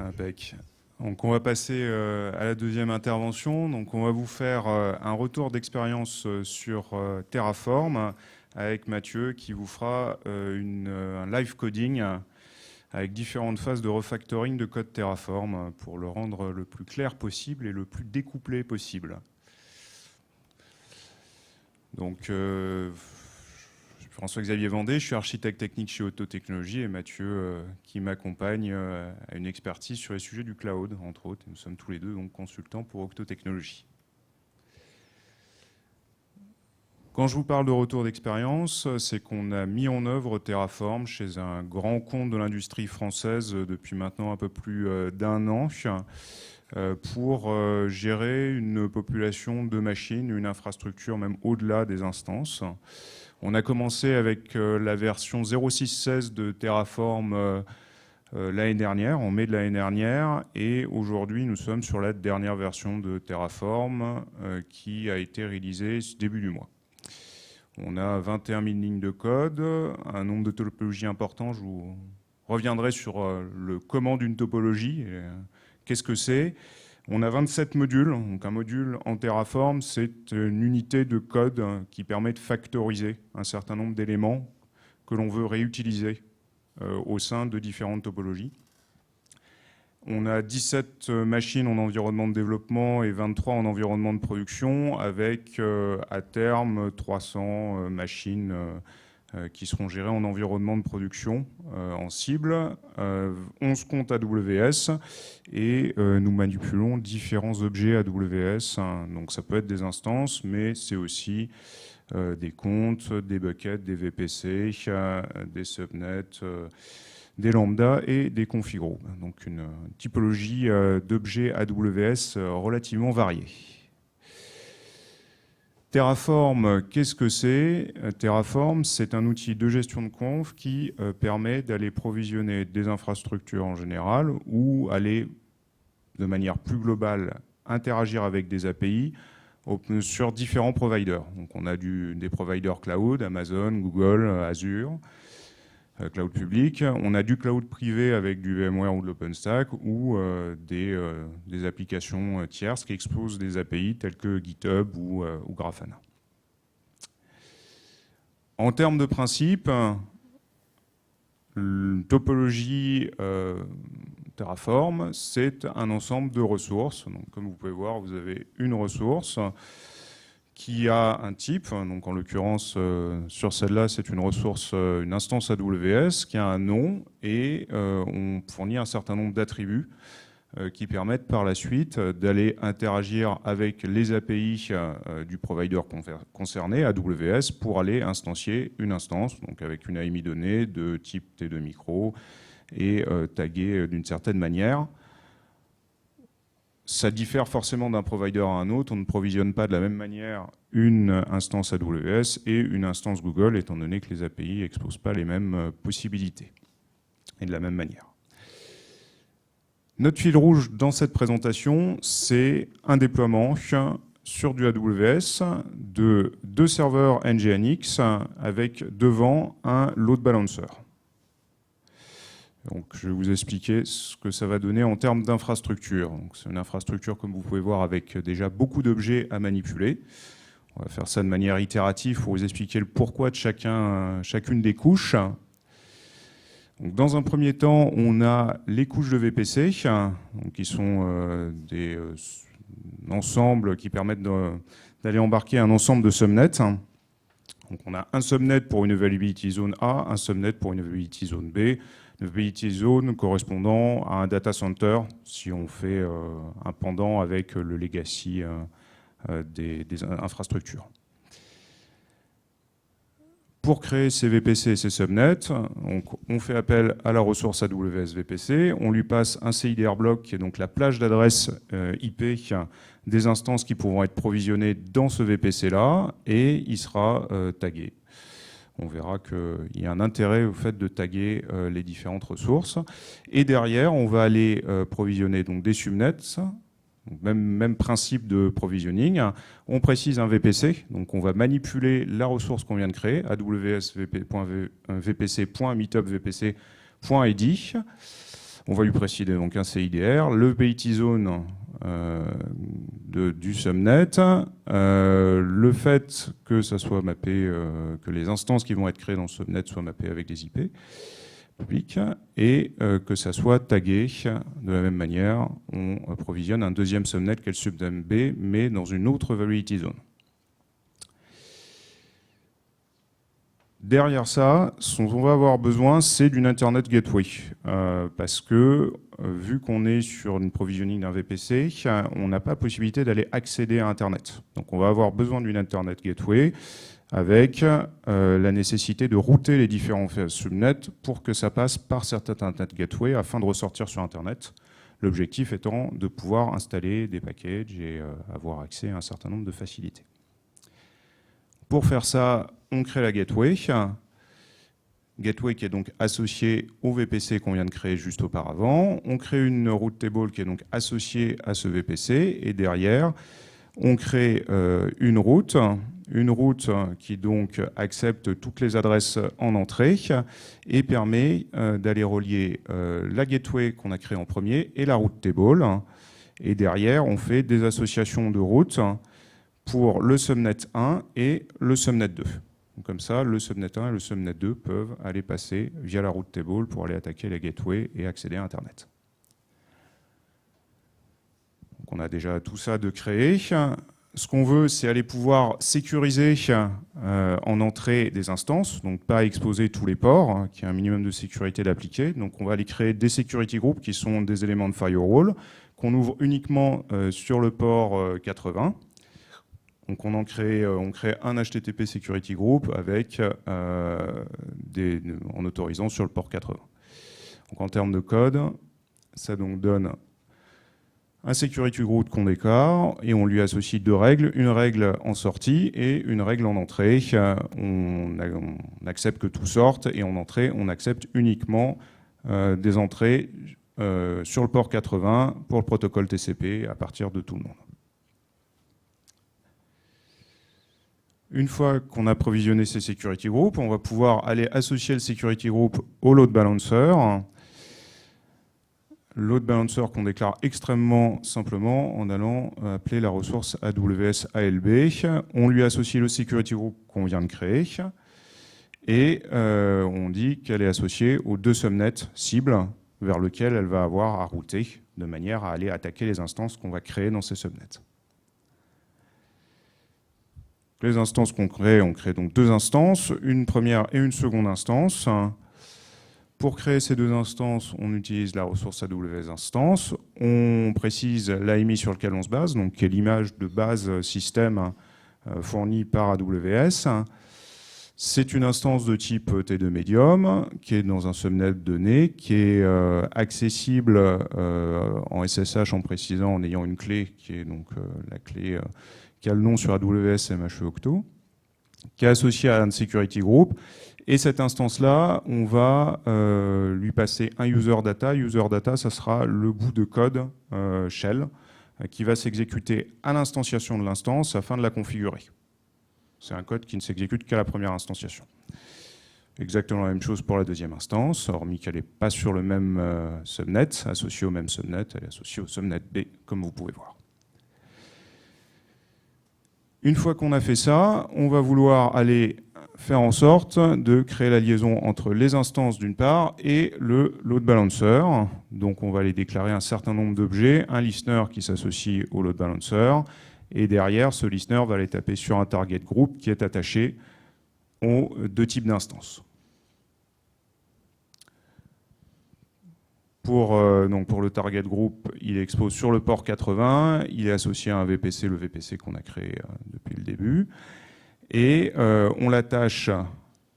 Impec. Donc on va passer à la deuxième intervention. Donc on va vous faire un retour d'expérience sur Terraform avec Mathieu qui vous fera un live coding avec différentes phases de refactoring de code Terraform pour le rendre le plus clair possible et le plus découplé possible. Donc François-Xavier Vendée, je suis architecte technique chez Otto Technologies et Mathieu qui m'accompagne a une expertise sur les sujets du cloud, entre autres. Nous sommes tous les deux donc consultants pour Otto Technologies. Quand je vous parle de retour d'expérience, c'est qu'on a mis en œuvre Terraform chez un grand compte de l'industrie française depuis maintenant un peu plus d'un an pour gérer une population de machines, une infrastructure même au-delà des instances. On a commencé avec la version 0.6.16 de Terraform l'année dernière, en mai de l'année dernière, et aujourd'hui nous sommes sur la dernière version de Terraform qui a été réalisée début du mois. On a 21 000 lignes de code, un nombre de topologies important. Je vous reviendrai sur le comment d'une topologie, qu'est-ce que c'est. On a 27 modules. Donc un module en Terraform, c'est une unité de code qui permet de factoriser un certain nombre d'éléments que l'on veut réutiliser au sein de différentes topologies. On a 17 machines en environnement de développement et 23 en environnement de production, avec à terme 300 machines qui seront gérées en environnement de production en cible, 11 comptes AWS, et nous manipulons différents objets AWS. Donc ça peut être des instances, mais c'est aussi des comptes, des buckets, des VPC, des subnets, des lambdas et des config groups. Donc une typologie d'objets AWS relativement variée. Terraform, qu'est-ce que c'est? Terraform, c'est un outil de gestion de conf qui permet d'aller provisionner des infrastructures en général ou aller, de manière plus globale, interagir avec des API sur différents providers. Donc on a des providers cloud, Amazon, Google, Azure, cloud public. On a du cloud privé avec du VMware ou de l'OpenStack ou des applications tierces qui exposent des API telles que GitHub ou Grafana. En termes de principe, une topologie Terraform, c'est un ensemble de ressources. Donc, comme vous pouvez voir, vous avez une ressource qui a un type, donc en l'occurrence sur celle-là c'est une ressource, une instance AWS qui a un nom et on fournit un certain nombre d'attributs qui permettent par la suite d'aller interagir avec les API du provider concerné, AWS, pour aller instancier une instance, donc avec une AMI donnée de type T2 micro et taguée d'une certaine manière. Ça diffère forcément d'un provider à un autre. On ne provisionne pas de la même manière une instance AWS et une instance Google, étant donné que les API n'exposent pas les mêmes possibilités et de la même manière. Notre fil rouge dans cette présentation, c'est un déploiement sur du AWS de 2 serveurs NGINX avec devant un load balancer. Donc, je vais vous expliquer ce que ça va donner en termes d'infrastructure. C'est une infrastructure, comme vous pouvez voir, avec déjà beaucoup d'objets à manipuler. On va faire ça de manière itérative pour vous expliquer le pourquoi de chacune des couches. Donc, dans un premier temps, on a les couches de VPC, donc, qui sont des ensembles qui permettent d'aller embarquer un ensemble de subnets. Donc, on a un subnet pour une availability zone A, un subnet pour une availability zone B, une availability zone correspondant à un data center, si on fait un pendant avec le legacy des infrastructures. Pour créer ces VPC et ces subnets, donc on fait appel à la ressource AWS VPC, on lui passe un CIDR block qui est donc la plage d'adresse IP des instances qui pourront être provisionnées dans ce VPC-là et il sera tagué. On verra qu'il y a un intérêt au fait de taguer les différentes ressources. Et derrière, on va aller provisionner donc des subnets. Donc même principe de provisioning. On précise un VPC, donc on va manipuler la ressource qu'on vient de créer, aws vpc.meetupvpc.id. On va lui préciser donc un CIDR, le PIT zone du subnet, le fait que ça soit mappé, que les instances qui vont être créées dans le subnet soient mappées avec des IP publics et que ça soit tagué de la même manière. On provisionne un deuxième subnet qui est le subnet B, mais dans une autre vulnerability zone. Derrière ça, ce dont on va avoir besoin, c'est d'une Internet Gateway. Parce que, vu qu'on est sur une provisioning d'un VPC, on n'a pas la possibilité d'aller accéder à Internet. Donc on va avoir besoin d'une Internet Gateway avec la nécessité de router les différents subnets pour que ça passe par cette Internet Gateway afin de ressortir sur Internet. L'objectif étant de pouvoir installer des packages et avoir accès à un certain nombre de facilités. Pour faire ça, on crée la gateway. Gateway qui est donc associée au VPC qu'on vient de créer juste auparavant. On crée une route table qui est donc associée à ce VPC. Et derrière, on crée une route qui donc accepte toutes les adresses en entrée et permet d'aller relier la gateway qu'on a créée en premier et la route table. Et derrière, on fait des associations de routes pour le subnet 1 et le subnet 2. Donc comme ça, le subnet 1 et le subnet 2 peuvent aller passer via la route table pour aller attaquer la gateway et accéder à Internet. Donc on a déjà tout ça de créé. Ce qu'on veut, c'est aller pouvoir sécuriser en entrée des instances, donc pas exposer tous les ports, qui a un minimum de sécurité d'appliquer. Donc on va aller créer des security groups qui sont des éléments de firewall, qu'on ouvre uniquement sur le port 80. Donc on crée un HTTP Security Group avec, en autorisant sur le port 80. Donc en termes de code, ça donc donne un Security Group qu'on déclare et on lui associe deux règles, une règle en sortie et une règle en entrée. On accepte que tout sorte et en entrée, on accepte uniquement des entrées sur le port 80 pour le protocole TCP à partir de tout le monde. Une fois qu'on a provisionné ces security groups, on va pouvoir aller associer le security group au load balancer. Load balancer qu'on déclare extrêmement simplement en allant appeler la ressource AWS ALB. On lui associe le security group qu'on vient de créer et on dit qu'elle est associée aux deux subnets cibles vers lesquels elle va avoir à router de manière à aller attaquer les instances qu'on va créer dans ces subnets. Les instances qu'on crée, on crée donc deux instances, une première et une seconde instance. Pour créer ces deux instances, on utilise la ressource AWS Instance. On précise l'AMI sur lequel on se base, donc qui est l'image de base système fournie par AWS. C'est une instance de type T2 Medium qui est dans un subnet donné, qui est accessible en SSH en précisant, en ayant une clé qui est donc la clé qui a le nom sur AWS MHE Octo, qui est associée à un security group. Et cette instance-là, on va lui passer un user data. User data, ça sera le bout de code shell qui va s'exécuter à l'instanciation de l'instance afin de la configurer. C'est un code qui ne s'exécute qu'à la première instanciation. Exactement la même chose pour la deuxième instance, hormis qu'elle n'est pas sur le même subnet, associée au même subnet, elle est associée au subnet B, comme vous pouvez voir. Une fois qu'on a fait ça, on va vouloir aller faire en sorte de créer la liaison entre les instances d'une part et le load balancer. Donc on va aller déclarer un certain nombre d'objets, un listener qui s'associe au load balancer, et derrière ce listener va aller taper sur un target group qui est attaché aux deux types d'instances. Pour le target group, il expose sur le port 80, il est associé à un VPC, le VPC qu'on a créé depuis le début. Et on l'attache,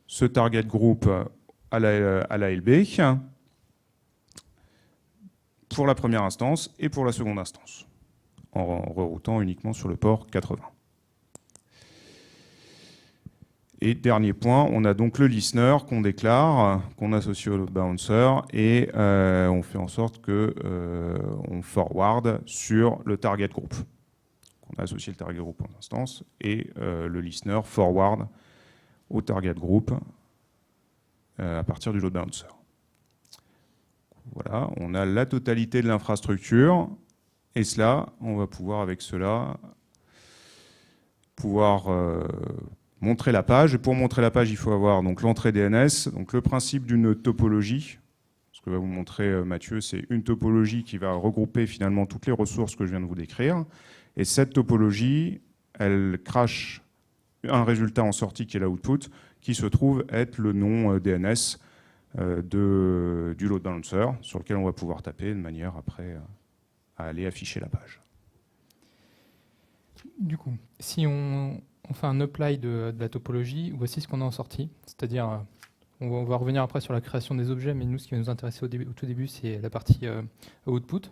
ce target group, à l'ALB pour la première instance et pour la seconde instance, en reroutant uniquement sur le port 80. Et dernier point, on a donc le listener qu'on déclare, qu'on associe au load balancer, et on fait en sorte qu'on forward sur le target group. On a associé le target group en instance, et le listener forward au target group à partir du load balancer. Voilà, on a la totalité de l'infrastructure. Et cela, on va pouvoir, avec cela, pouvoir montrer la page. Et pour montrer la page, il faut avoir donc l'entrée DNS. Donc le principe d'une topologie, ce que va vous montrer Mathieu, c'est une topologie qui va regrouper finalement toutes les ressources que je viens de vous décrire. Et cette topologie, elle crache un résultat en sortie qui est l'output, qui se trouve être le nom DNS du load balancer, sur lequel on va pouvoir taper de manière après à aller afficher la page. Du coup, si on fait un apply de la topologie, voici ce qu'on a en sortie. C'est-à-dire, on va revenir après sur la création des objets, mais nous, ce qui va nous intéresser au tout début, c'est la partie output.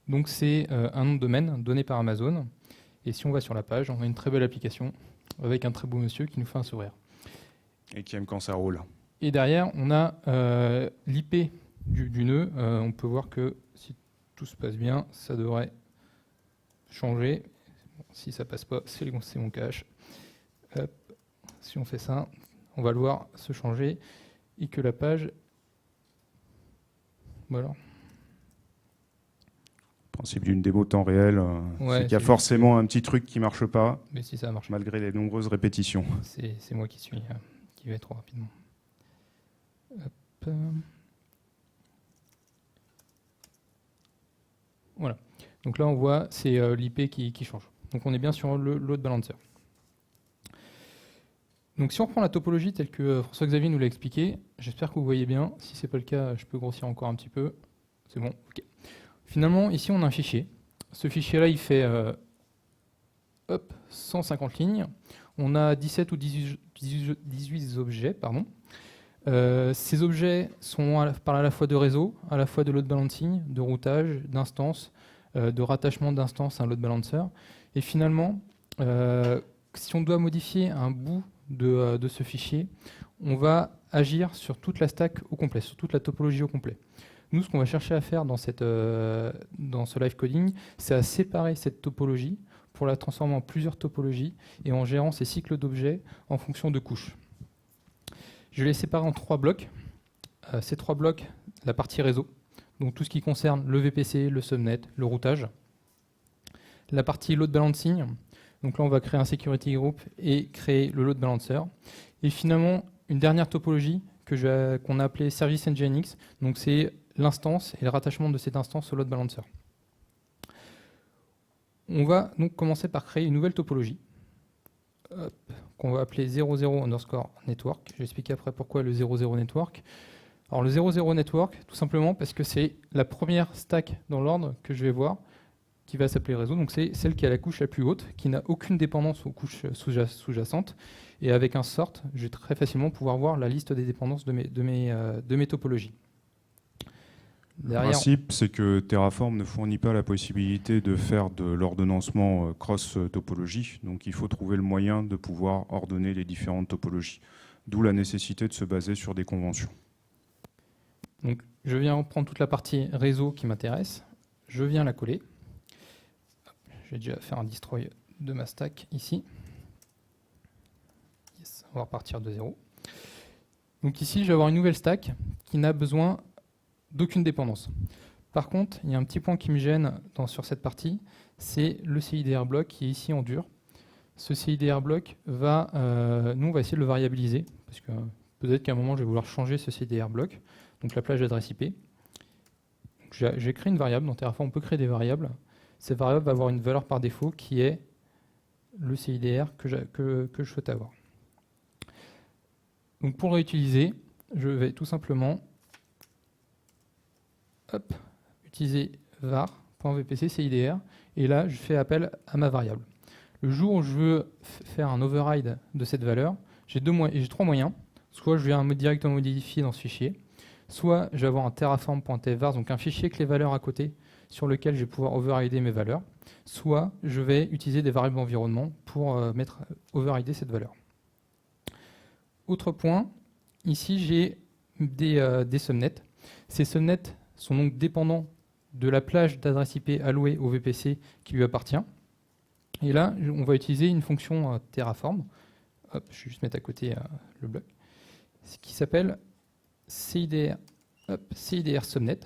Donc, c'est un nom de domaine donné par Amazon. Et si on va sur la page, on a une très belle application avec un très beau monsieur qui nous fait un sourire. Et qui aime quand ça roule. Et derrière, on a l'IP du nœud. On peut voir que si tout se passe bien, ça devrait changer. Bon, si ça passe pas, c'est mon cache. Hop. Si on fait ça, on va le voir se changer et que la page... Voilà. Le principe d'une démo temps réel, Ouais, c'est qu'il y a forcément un petit truc qui ne marche pas, mais si ça marche, malgré les nombreuses répétitions. c'est moi qui vais trop rapidement. Hop. Voilà. Donc là, on voit, c'est l'IP qui change. Donc on est bien sur le load balancer. Donc si on reprend la topologie telle que François-Xavier nous l'a expliqué, j'espère que vous voyez bien. Si ce n'est pas le cas, je peux grossir encore un petit peu. C'est bon, ok. Finalement, ici, on a un fichier. Ce fichier-là, il fait 150 lignes. On a 17 ou 18 objets. Pardon. Ces objets parlent à la fois de réseau, à la fois de load balancing, de routage, d'instance, de rattachement d'instance à un load balancer. Et finalement, si on doit modifier un bout de ce fichier, on va agir sur toute la stack au complet, sur toute la topologie au complet. Nous, ce qu'on va chercher à faire dans ce live coding, c'est à séparer cette topologie pour la transformer en plusieurs topologies et en gérant ces cycles d'objets en fonction de couches. Je vais les séparer en 3 blocs. Ces 3 blocs, la partie réseau, donc tout ce qui concerne le VPC, le subnet, le routage. La partie load balancing, donc là on va créer un security group et créer le load balancer. Et finalement, une dernière topologie qu'on a appelée Service Nginx, donc c'est l'instance et le rattachement de cette instance au load balancer. On va donc commencer par créer une nouvelle topologie qu'on va appeler 00_network. Je vais expliquer après pourquoi le 00 network. Alors le 00 network, tout simplement parce que c'est la première stack dans l'ordre que je vais voir qui va s'appeler réseau. Donc c'est celle qui a la couche la plus haute, qui n'a aucune dépendance aux couches sous-jacentes. Et avec un sort, je vais très facilement pouvoir voir la liste des dépendances de mes topologies. Derrière, le principe, c'est que Terraform ne fournit pas la possibilité de faire de l'ordonnancement cross-topologie. Donc il faut trouver le moyen de pouvoir ordonner les différentes topologies. D'où la nécessité de se baser sur des conventions. Donc je viens prendre toute la partie réseau qui m'intéresse. Je viens la coller. Je vais déjà faire un destroy de ma stack ici. Yes, on va repartir de 0. Donc ici, je vais avoir une nouvelle stack qui n'a besoin d'aucune dépendance. Par contre, il y a un petit point qui me gêne sur cette partie, c'est le CIDR block qui est ici en dur. Ce CIDR block nous on va essayer de le variabiliser, parce que peut-être qu'à un moment je vais vouloir changer ce CIDR block, donc la plage d'adresse IP. J'ai créé une variable, dans Terraform on peut créer des variables. Cette variable va avoir une valeur par défaut qui est le CIDR que je souhaite avoir. Donc pour le réutiliser, je vais tout simplement utiliser var.vpc CIDR et là je fais appel à ma variable. Le jour où je veux faire un override de cette valeur, j'ai 3 moyens. Soit je viens directement modifier dans ce fichier, soit je vais avoir un terraform.var, donc un fichier avec les valeurs à côté sur lequel je vais pouvoir overrider mes valeurs, soit je vais utiliser des variables d'environnement pour overrider cette valeur. Autre point, ici j'ai des subnets. Ces subnets sont donc dépendants de la plage d'adresse IP allouée au VPC qui lui appartient. Et là, on va utiliser une fonction Terraform. Hop, je vais juste mettre à côté le bloc. Qui s'appelle CIDR subnet.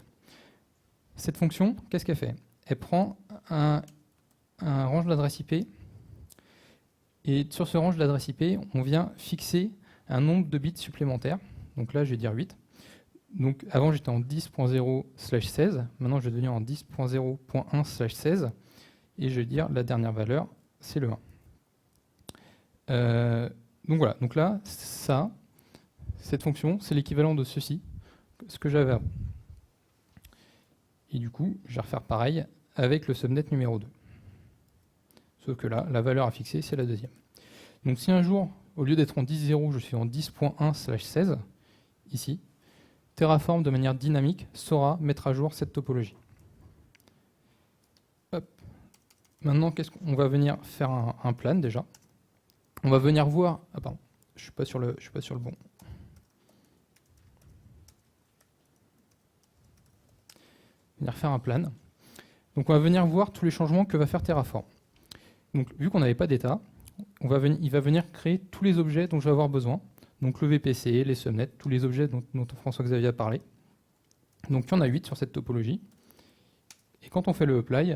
Cette fonction, qu'est-ce qu'elle fait? Elle prend un range d'adresse IP, et sur ce range d'adresse IP, on vient fixer un nombre de bits supplémentaires. Donc là, je vais dire 8. Donc avant, j'étais en 10.0/16. Maintenant, je vais devenir en 10.0.1/16. Et je vais dire la dernière valeur, c'est le 1. Donc voilà. Donc là, cette fonction, c'est l'équivalent de ceci, ce que j'avais avant. Et du coup, je vais refaire pareil avec le subnet numéro 2. Sauf que là, la valeur à fixer, c'est la deuxième. Donc si un jour, au lieu d'être en 10.0, je suis en 10.1/16, ici, Terraform, de manière dynamique, saura mettre à jour cette topologie. Hop. Maintenant, qu'est-ce qu'on va venir faire un plan déjà. On va venir voir... Ah pardon, je suis pas sur le bon. Venir faire un plan. Donc on va venir voir tous les changements que va faire Terraform. Donc vu qu'on n'avait pas d'état, il va venir créer tous les objets dont je vais avoir besoin. Donc le VPC, les subnets, tous les objets dont François-Xavier a parlé. Donc il y en a 8 sur cette topologie. Et quand on fait le apply,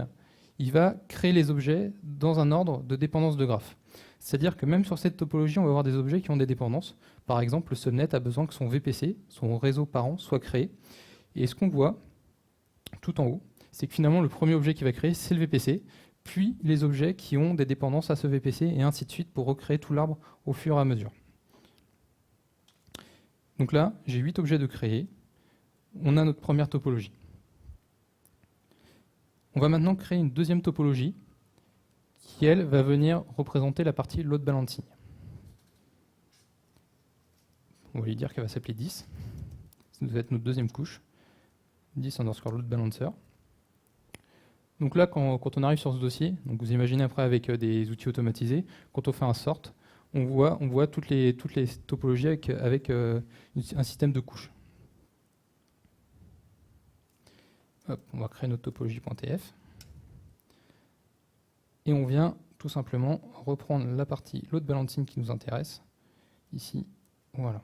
il va créer les objets dans un ordre de dépendance de graphe. C'est-à-dire que même sur cette topologie, on va avoir des objets qui ont des dépendances. Par exemple, le subnet a besoin que son VPC, son réseau parent, soit créé. Et ce qu'on voit tout en haut, c'est que finalement, le premier objet qu'il va créer, c'est le VPC, puis les objets qui ont des dépendances à ce VPC, et ainsi de suite, pour recréer tout l'arbre au fur et à mesure. Donc là, j'ai 8 objets de créer. On a notre première topologie. On va maintenant créer une deuxième topologie qui, elle, va venir représenter la partie load balancing. On va lui dire qu'elle va s'appeler 10. Ça doit être notre deuxième couche. 10_load balancer. Donc là, quand on arrive sur ce dossier, donc vous imaginez après avec des outils automatisés, quand on fait un sort, on voit toutes les topologies avec un système de couches. Hop, on va créer notre topologie.tf. Et on vient tout simplement reprendre la partie load balancing qui nous intéresse. Ici, voilà.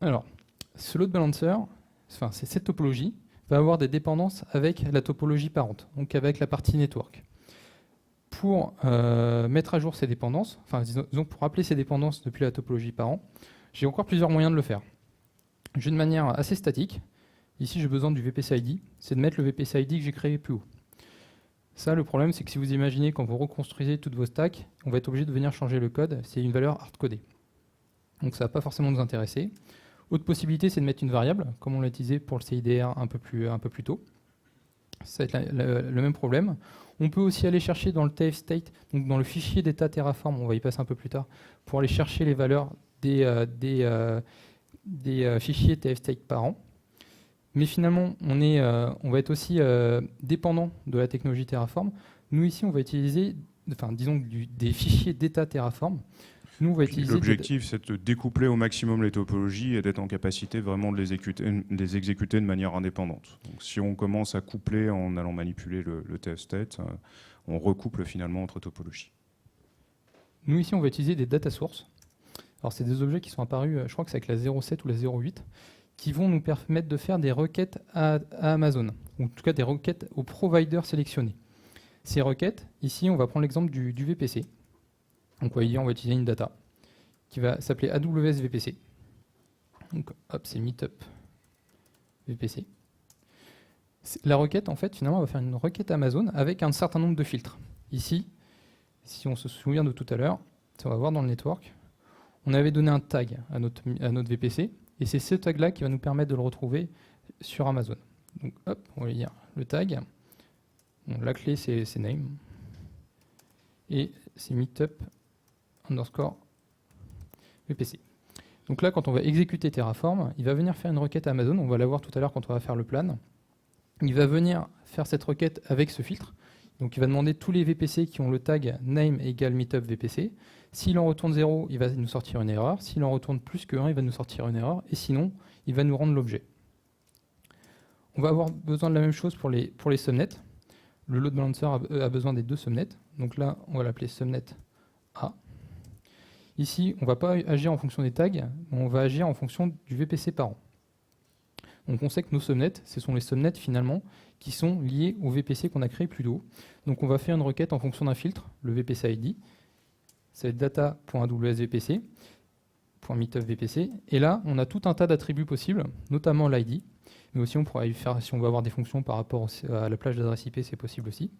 Alors, ce load balancer, c'est cette topologie, va avoir des dépendances avec la topologie parente, donc avec la partie network. Pour mettre à jour ces dépendances, disons pour appeler ces dépendances depuis la topologie parent, j'ai encore plusieurs moyens de le faire. J'ai une manière assez statique. Ici, j'ai besoin du VPC ID, c'est de mettre le VPC ID que j'ai créé plus haut. Ça, le problème, c'est que si vous imaginez, quand vous reconstruisez toutes vos stacks, on va être obligé de venir changer le code, c'est une valeur hard-codée. Donc ça ne va pas forcément nous intéresser. Autre possibilité, c'est de mettre une variable, comme on l'a utilisé pour le CIDR un peu plus tôt. Ça va être le même problème. On peut aussi aller chercher dans le TF state, donc dans le fichier d'état Terraform, on va y passer un peu plus tard, pour aller chercher les valeurs des fichiers TF state parents. Mais finalement, on va être aussi dépendant de la technologie Terraform. Nous, ici, on va utiliser des fichiers d'état Terraform. L'objectif, c'est de découpler au maximum les topologies et d'être en capacité vraiment de les exécuter de manière indépendante. Donc, si on commence à coupler en allant manipuler le TF state, on recouple finalement entre topologies. Nous, ici, on va utiliser des data sources. Alors, c'est des objets qui sont apparus, je crois que c'est avec la 0.7 ou la 0.8, qui vont nous permettre de faire des requêtes à Amazon, ou en tout cas des requêtes aux providers sélectionnés. Ces requêtes, ici, on va prendre l'exemple du VPC. Donc on va utiliser une data qui va s'appeler AWS VPC. Donc hop, c'est meetup VPC. La requête, en fait, finalement, on va faire une requête Amazon avec un certain nombre de filtres. Ici, si on se souvient de tout à l'heure, on va voir dans le network, on avait donné un tag à notre VPC, et c'est ce tag-là qui va nous permettre de le retrouver sur Amazon. Donc hop, on va lire le tag. Bon, la clé, c'est name. Et c'est meetup_VPC. Donc là, quand on va exécuter Terraform, il va venir faire une requête à Amazon. On va la voir tout à l'heure quand on va faire le plan. Il va venir faire cette requête avec ce filtre. Donc il va demander tous les VPC qui ont le tag name égale meetup VPC. S'il en retourne 0, il va nous sortir une erreur. S'il en retourne plus que 1, il va nous sortir une erreur. Et sinon, il va nous rendre l'objet. On va avoir besoin de la même chose pour les subnets. Le load balancer a besoin des deux subnets. Donc là, on va l'appeler subnet A. Ici, on ne va pas agir en fonction des tags, mais on va agir en fonction du VPC parent. Donc on sait que nos subnets, ce sont les subnets finalement qui sont liés au VPC qu'on a créé plus tôt. Donc on va faire une requête en fonction d'un filtre, le VPC ID, ça va être data.aws_vpc, .meetupvpc, et là on a tout un tas d'attributs possibles, notamment l'ID, mais aussi on pourra y faire, si on veut avoir des fonctions par rapport à la plage d'adresse IP, c'est possible aussi.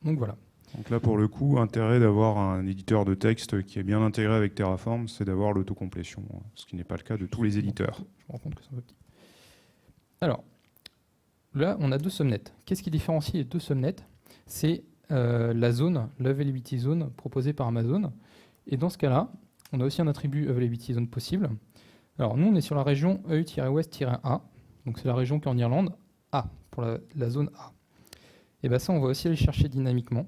Donc voilà. Donc là, pour le coup, intérêt d'avoir un éditeur de texte qui est bien intégré avec Terraform, c'est d'avoir l'autocomplétion, ce qui n'est pas le cas de tous les éditeurs. Je me rends compte que c'est un peu petit. Alors, là, on a deux subnets. Qu'est-ce qui différencie les deux subnets? C'est la zone, l'availability zone proposée par Amazon. Et dans ce cas-là, on a aussi un attribut availability zone possible. Alors, nous, on est sur la région EU-Ouest-A. Donc, c'est la région qui est en Irlande, A, pour la zone A. Et bien ça, on va aussi aller chercher dynamiquement.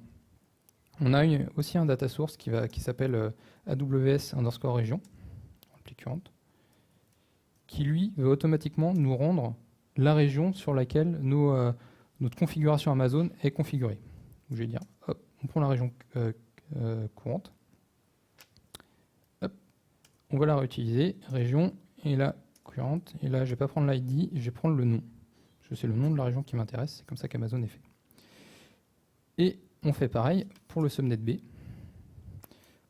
On a aussi un data source qui s'appelle AWS_région, qui lui va automatiquement nous rendre la région sur laquelle notre configuration Amazon est configurée. Donc, je vais dire, hop, on prend la région courante, hop, on va la réutiliser, région, et la courante, et là je ne vais pas prendre l'ID, je vais prendre le nom. Parce que c'est le nom de la région qui m'intéresse, c'est comme ça qu'Amazon est fait. Et on fait pareil pour le subnet B.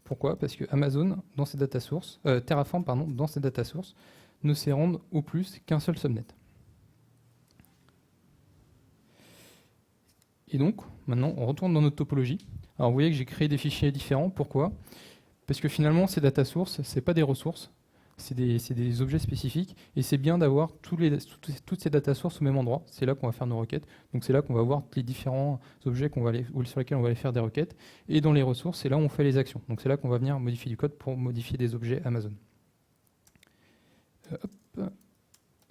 Pourquoi? Parce que Amazon, dans ses data sources, Terraform, pardon, dans ses data sources, ne sait rendre au plus qu'un seul subnet. Et donc, maintenant, on retourne dans notre topologie. Alors, vous voyez que j'ai créé des fichiers différents. Pourquoi? Parce que finalement, ces data sources, ce n'est pas des ressources, c'est des objets spécifiques. Et c'est bien d'avoir toutes ces data sources au même endroit. C'est là qu'on va faire nos requêtes. Donc, c'est là qu'on va voir les différents objets sur lesquels on va aller faire des requêtes. Et dans les ressources, c'est là où on fait les actions. Donc, c'est là qu'on va venir modifier du code pour modifier des objets Amazon.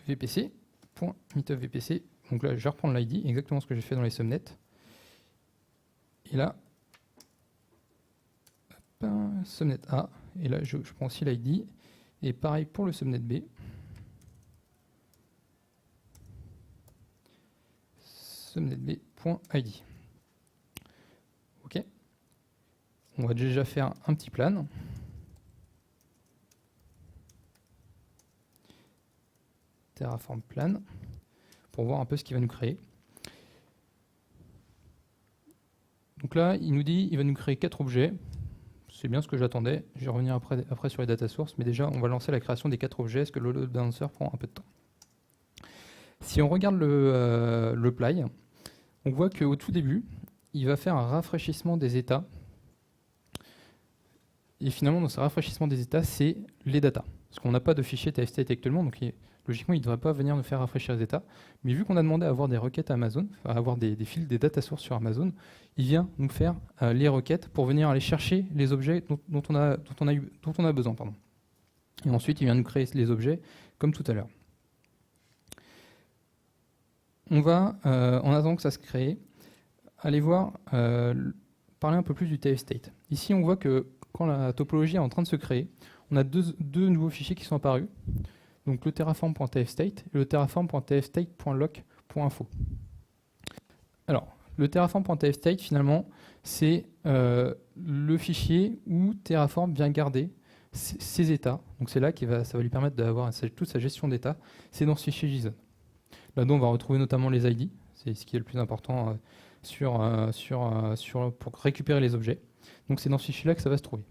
VPC.meetupvpc. Donc là, je vais reprendre l'ID, exactement ce que j'ai fait dans les subnets. Et là, subnet A. Et là, je prends aussi l'ID. Et pareil pour le subnet B. Subnet B.id. OK. On va déjà faire un petit plan. Terraform plan. Pour voir un peu ce qu'il va nous créer. Donc là, il nous dit qu'il va nous créer 4 objets. C'est bien ce que j'attendais. Je vais revenir après sur les data sources, mais déjà, on va lancer la création des 4 objets, parce que le load balancer prend un peu de temps. Si on regarde le ply, on voit qu'au tout début, il va faire un rafraîchissement des états. Et finalement, dans ce rafraîchissement des états, c'est les datas. Parce qu'on n'a pas de fichier TFState actuellement, donc logiquement, il ne devrait pas venir nous faire rafraîchir les états. Mais vu qu'on a demandé à avoir des requêtes à Amazon, à avoir des fils, des data sources sur Amazon, il vient nous faire les requêtes pour venir aller chercher les objets dont on a besoin. Pardon. Et ensuite, il vient nous créer les objets comme tout à l'heure. On va, en attendant que ça se crée, aller voir, parler un peu plus du TFState. Ici, on voit que quand la topologie est en train de se créer, on a deux nouveaux fichiers qui sont apparus. Donc le terraform.tfstate et le terraform.tfstate.lock.info. Alors, le terraform.tfstate, finalement, c'est le fichier où Terraform vient garder ses états. Donc c'est là ça va lui permettre d'avoir toute sa gestion d'état. C'est dans ce fichier JSON. Là-dedans, on va retrouver notamment les ID. C'est ce qui est le plus important pour récupérer les objets. Donc c'est dans ce fichier-là que ça va se trouver.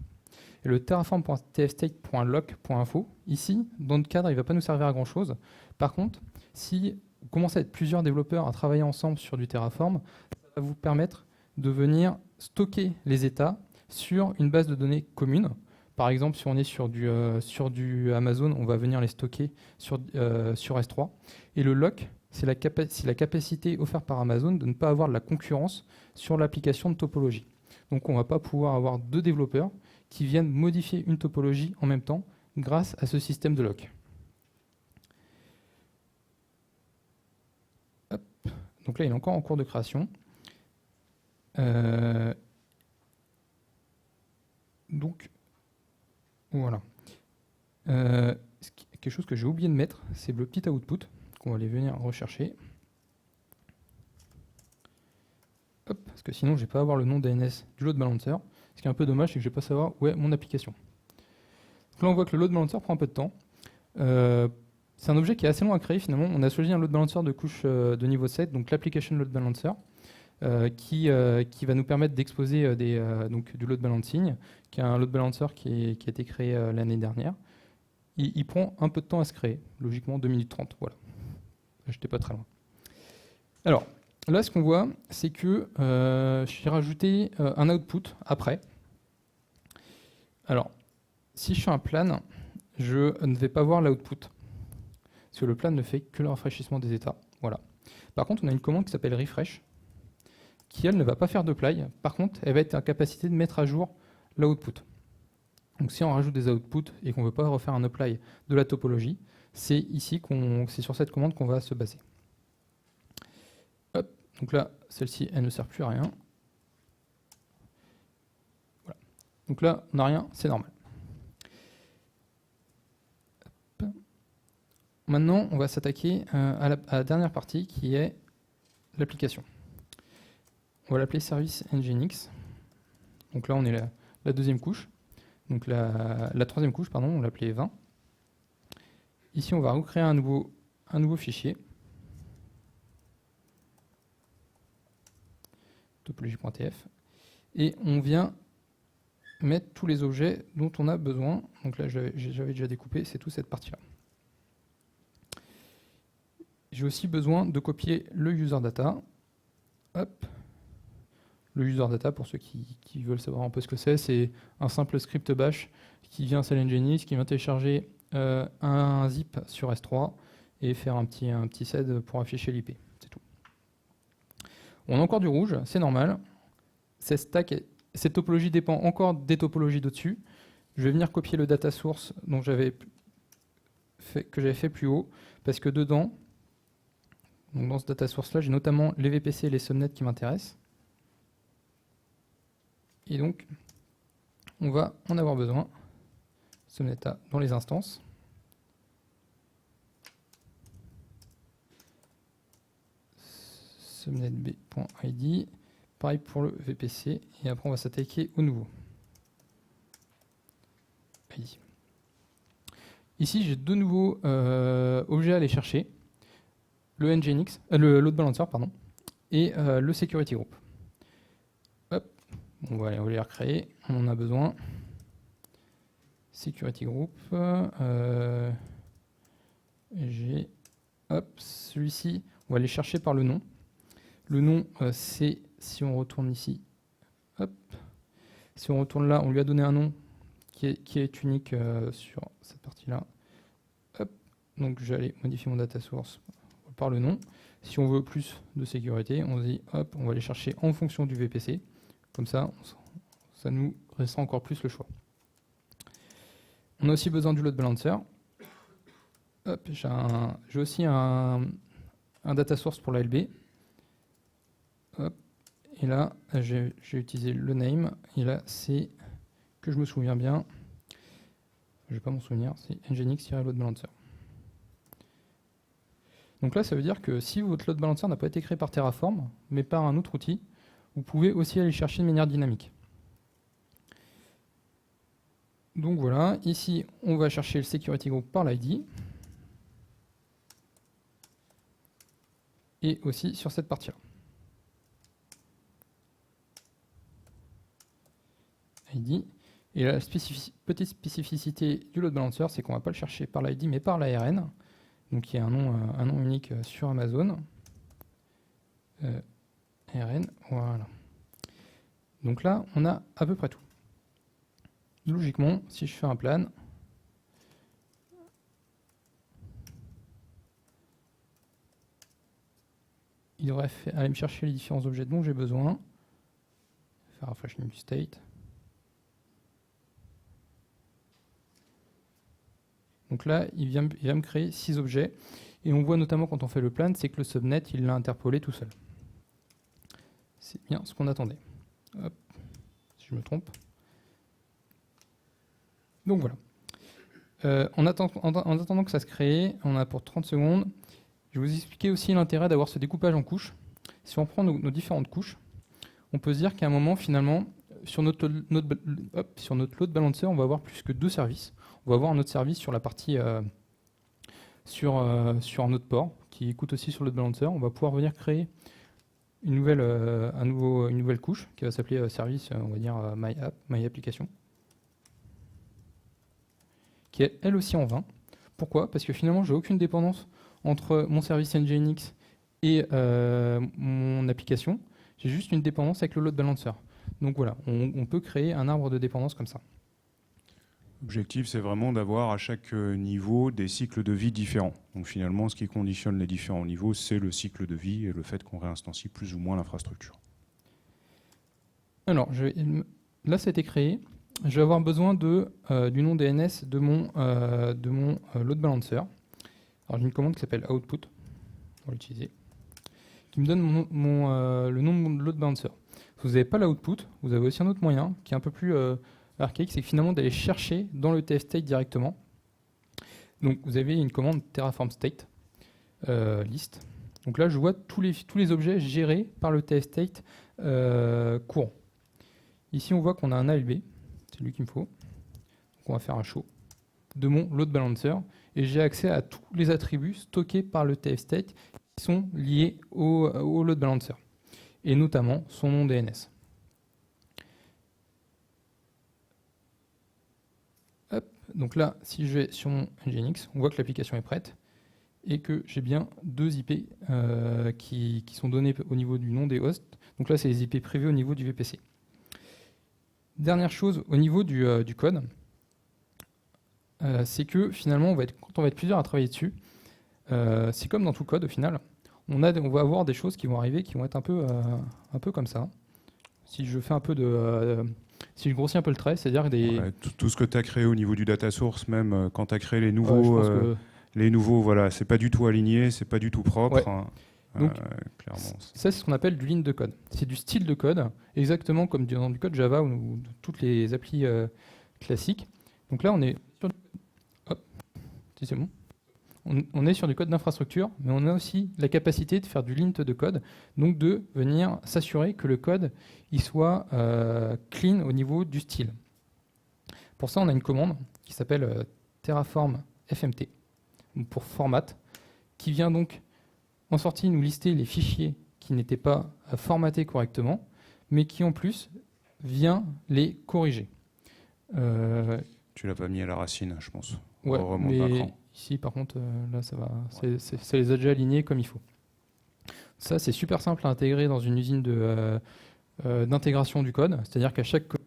Et le terraform.tfstate.lock.info, ici, dans notre cadre, il ne va pas nous servir à grand-chose. Par contre, si vous commencez à être plusieurs développeurs à travailler ensemble sur du Terraform, ça va vous permettre de venir stocker les états sur une base de données commune. Par exemple, si on est sur du Amazon, on va venir les stocker sur S3. Et le lock, c'est la capacité offerte par Amazon de ne pas avoir de la concurrence sur l'application de topologie. Donc on ne va pas pouvoir avoir deux développeurs qui viennent modifier une topologie en même temps grâce à ce système de lock. Hop. Donc là, il est encore en cours de création. Donc, voilà. Quelque chose que j'ai oublié de mettre, c'est le petit output qu'on va aller venir rechercher. Hop, parce que sinon, je ne vais pas avoir le nom DNS du load balancer. Ce qui est un peu dommage, c'est que je ne vais pas savoir où est mon application. Donc là, on voit que le load balancer prend un peu de temps. C'est un objet qui est assez long à créer finalement. On a choisi un load balancer de couche de niveau 7, donc l'application load balancer, qui va nous permettre d'exposer du load balancing, qui est un load balancer qui a été créé l'année dernière. Il prend un peu de temps à se créer, logiquement 2 minutes 30, voilà. J'étais pas très loin. Alors, là, ce qu'on voit, c'est que j'ai rajouté un output après. Alors, si je fais un plan, je ne vais pas voir l'output, parce que le plan ne fait que le rafraîchissement des états. Voilà. Par contre, on a une commande qui s'appelle refresh, qui, elle, ne va pas faire de play. Par contre, elle va être en capacité de mettre à jour l'output. Donc si on rajoute des outputs et qu'on ne veut pas refaire un apply de la topologie, c'est sur cette commande qu'on va se baser. Hop, donc là, celle-ci, elle ne sert plus à rien. Voilà. Donc là, on n'a rien, c'est normal. Hop. Maintenant, on va s'attaquer à la dernière partie qui est l'application. On va l'appeler Service Nginx. Donc là, on est la deuxième couche. Donc la troisième couche, pardon, on l'appelait 20. Ici, on va recréer un nouveau fichier. Topologie.tf. Et on vient mettre tous les objets dont on a besoin. Donc là, j'avais déjà découpé, c'est toute cette partie-là. J'ai aussi besoin de copier le user data. Hop. Le user data, pour ceux qui veulent savoir un peu ce que c'est un simple script bash qui vient à Nginx, qui vient télécharger un zip sur S3 et faire un petit sed pour afficher l'IP. C'est tout. On a encore du rouge, c'est normal. Cette topologie dépend encore des topologies d'au-dessus. Je vais venir copier le data source que j'avais fait plus haut, parce que dedans, donc dans ce data source-là, j'ai notamment les VPC et les subnets qui m'intéressent. Et donc, on va en avoir besoin. Subnet A dans les instances. Subnet B.id. Pareil pour le VPC. Et après, on va s'attaquer au nouveau. ID. Ici, j'ai deux nouveaux objets à aller chercher. Le Nginx, le load balancer, pardon, et le security group. On va les recréer, on en a besoin. Security Group. Celui-ci, on va aller chercher par le nom. Le nom, c'est, si on retourne ici, hop, si on retourne là, on lui a donné un nom qui est unique sur cette partie-là. Donc je vais aller modifier mon data source par le nom. Si on veut plus de sécurité, on se dit, hop, on va aller chercher en fonction du VPC. Comme ça nous restera encore plus le choix. On a aussi besoin du load balancer. J'ai aussi un data source pour l'ALB. Et là, j'ai utilisé le name. Et là, c'est, que je me souviens bien, je ne vais pas m'en souvenir, c'est nginx-load balancer. Donc là, ça veut dire que si votre load balancer n'a pas été créé par Terraform, mais par un autre outil, vous pouvez aussi aller chercher de manière dynamique. Donc voilà, ici, on va chercher le security group par l'ID. Et aussi sur cette partie-là. ID. Et la petite spécificité du load balancer, c'est qu'on ne va pas le chercher par l'ID, mais par l'ARN. Donc il y a un nom unique sur Amazon. RN, voilà. Donc là, on a à peu près tout. Logiquement, si je fais un plan, il devrait aller me chercher les différents objets dont j'ai besoin. Faire un refresh new state. Donc là, il va me créer 6 objets. Et on voit notamment quand on fait le plan, c'est que le subnet, il l'a interpolé tout seul. C'est bien ce qu'on attendait. Hop, si je me trompe. Donc voilà. En attendant que ça se crée, on a pour 30 secondes. Je vais vous expliquer aussi l'intérêt d'avoir ce découpage en couches. Si on prend nos différentes couches, on peut se dire qu'à un moment, finalement, sur notre load balancer, on va avoir plus que 2 services. On va avoir un autre service sur la partie sur un autre port qui écoute aussi sur le load balancer. On va pouvoir venir créer une nouvelle couche qui va s'appeler service, on va dire my app, my application, qui est elle aussi en 20. Pourquoi? Parce que finalement, j'ai aucune dépendance entre mon service Nginx et mon application. J'ai juste une dépendance avec le load balancer. Donc voilà, on peut créer un arbre de dépendance comme ça. L'objectif, c'est vraiment d'avoir à chaque niveau des cycles de vie différents. Donc finalement, ce qui conditionne les différents niveaux, c'est le cycle de vie et le fait qu'on réinstancie plus ou moins l'infrastructure. Alors, là, ça a été créé. Je vais avoir besoin du nom DNS de mon load balancer. Alors, j'ai une commande qui s'appelle output, on va l'utiliser, qui me donne le nom de mon load balancer. Si vous n'avez pas l'output, vous avez aussi un autre moyen qui est un peu plus archaïque, c'est finalement d'aller chercher dans le TF state directement. Donc, vous avez une commande Terraform state list. Donc là, je vois tous les objets gérés par le TF state courant. Ici, on voit qu'on a un ALB, c'est lui qu'il me faut. Donc on va faire un show de mon load balancer et j'ai accès à tous les attributs stockés par le TF state qui sont liés au load balancer et notamment son nom DNS. Hop. Donc là, si je vais sur mon Nginx, on voit que l'application est prête et que j'ai bien 2 IP qui sont donnés au niveau du nom des hosts. Donc là, c'est les IP privés au niveau du VPC. Dernière chose, au niveau du code, c'est que finalement, quand on va être plusieurs à travailler dessus, c'est comme dans tout code au final, on va avoir des choses qui vont arriver qui vont être un peu comme ça. Si je fais si je grossis un peu le trait, c'est-à-dire tout ce que tu as créé au niveau du data source, même quand tu as créé les nouveaux, voilà, c'est pas du tout aligné, c'est pas du tout propre. Ouais. Hein. Donc, clairement. ça, c'est ce qu'on appelle du ligne de code. C'est du style de code, exactement comme dans du code Java ou toutes les applis classiques. Donc là, on est sur c'est bon. On est sur du code d'infrastructure, mais on a aussi la capacité de faire du lint de code, donc de venir s'assurer que le code il soit clean au niveau du style. Pour ça, on a une commande qui s'appelle Terraform FMT, pour format, qui vient donc en sortie nous lister les fichiers qui n'étaient pas formatés correctement, mais qui en plus vient les corriger. Tu l'as pas mis à la racine, je pense. Ouais, mais ici par contre, là ça va, ouais. Ça les a déjà alignés comme il faut. Ça c'est super simple à intégrer dans une usine d'intégration du code, c'est-à-dire qu'à chaque commit,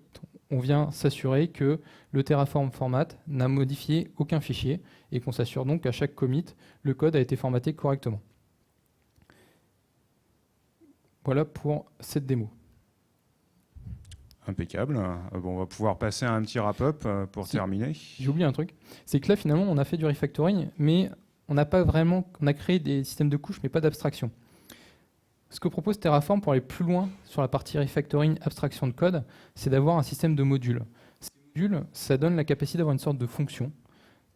on vient s'assurer que le Terraform format n'a modifié aucun fichier et qu'on s'assure donc qu'à chaque commit, le code a été formaté correctement. Voilà pour cette démo. Impeccable. Bon, on va pouvoir passer à un petit wrap-up pour terminer. J'ai oublié un truc. C'est que là, finalement, on a fait du refactoring, mais on a créé des systèmes de couches, mais pas d'abstraction. Ce que propose Terraform pour aller plus loin sur la partie refactoring, abstraction de code, c'est d'avoir un système de modules. Ces modules, ça donne la capacité d'avoir une sorte de fonction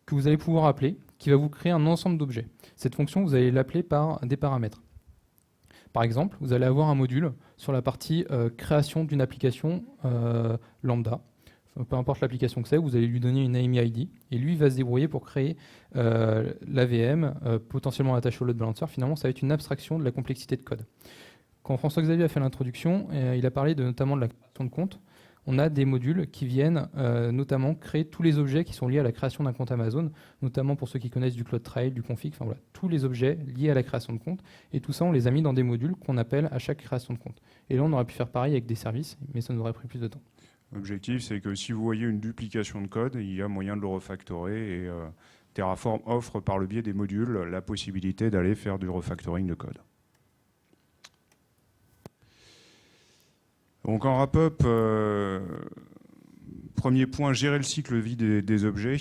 que vous allez pouvoir appeler, qui va vous créer un ensemble d'objets. Cette fonction, vous allez l'appeler par des paramètres. Par exemple, vous allez avoir un module sur la partie création d'une application lambda. Peu importe l'application que c'est, vous allez lui donner une AMI ID et lui va se débrouiller pour créer l'AVM potentiellement attachée au load balancer. Finalement, ça va être une abstraction de la complexité de code. Quand François-Xavier a fait l'introduction, il a parlé notamment de la création de compte. On a des modules qui viennent notamment créer tous les objets qui sont liés à la création d'un compte Amazon, notamment pour ceux qui connaissent du CloudTrail, du config, enfin voilà, tous les objets liés à la création de compte. Et tout ça, on les a mis dans des modules qu'on appelle à chaque création de compte. Et là, on aurait pu faire pareil avec des services, mais ça nous aurait pris plus de temps. L'objectif, c'est que si vous voyez une duplication de code, il y a moyen de le refactorer et Terraform offre par le biais des modules la possibilité d'aller faire du refactoring de code. Donc en wrap-up, premier point, gérer le cycle de vie des objets.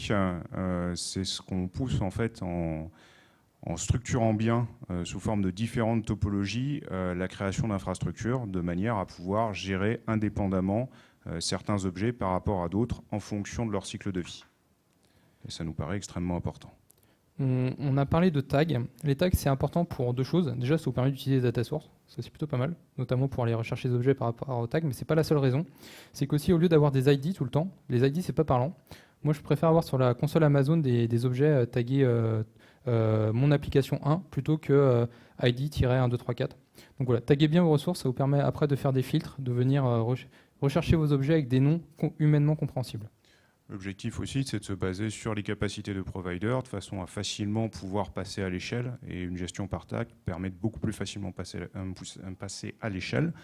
C'est ce qu'on pousse en fait en structurant bien, sous forme de différentes topologies, la création d'infrastructures de manière à pouvoir gérer indépendamment certains objets par rapport à d'autres en fonction de leur cycle de vie. Et ça nous paraît extrêmement important. On a parlé de tags. Les tags, c'est important pour deux choses. Déjà, ça vous permet d'utiliser des data sources. Ça, c'est plutôt pas mal, notamment pour aller rechercher des objets par rapport aux tags. Mais ce n'est pas la seule raison. C'est qu'aussi, au lieu d'avoir des ID tout le temps, les ID, c'est pas parlant. Moi, je préfère avoir sur la console Amazon des objets tagués mon application 1 plutôt que ID-1234. Donc voilà, taguez bien vos ressources, ça vous permet après de faire des filtres, de venir rechercher vos objets avec des noms humainement compréhensibles. L'objectif aussi, c'est de se baser sur les capacités de provider de façon à facilement pouvoir passer à l'échelle. Et une gestion par tag permet de beaucoup plus facilement passer à l'échelle.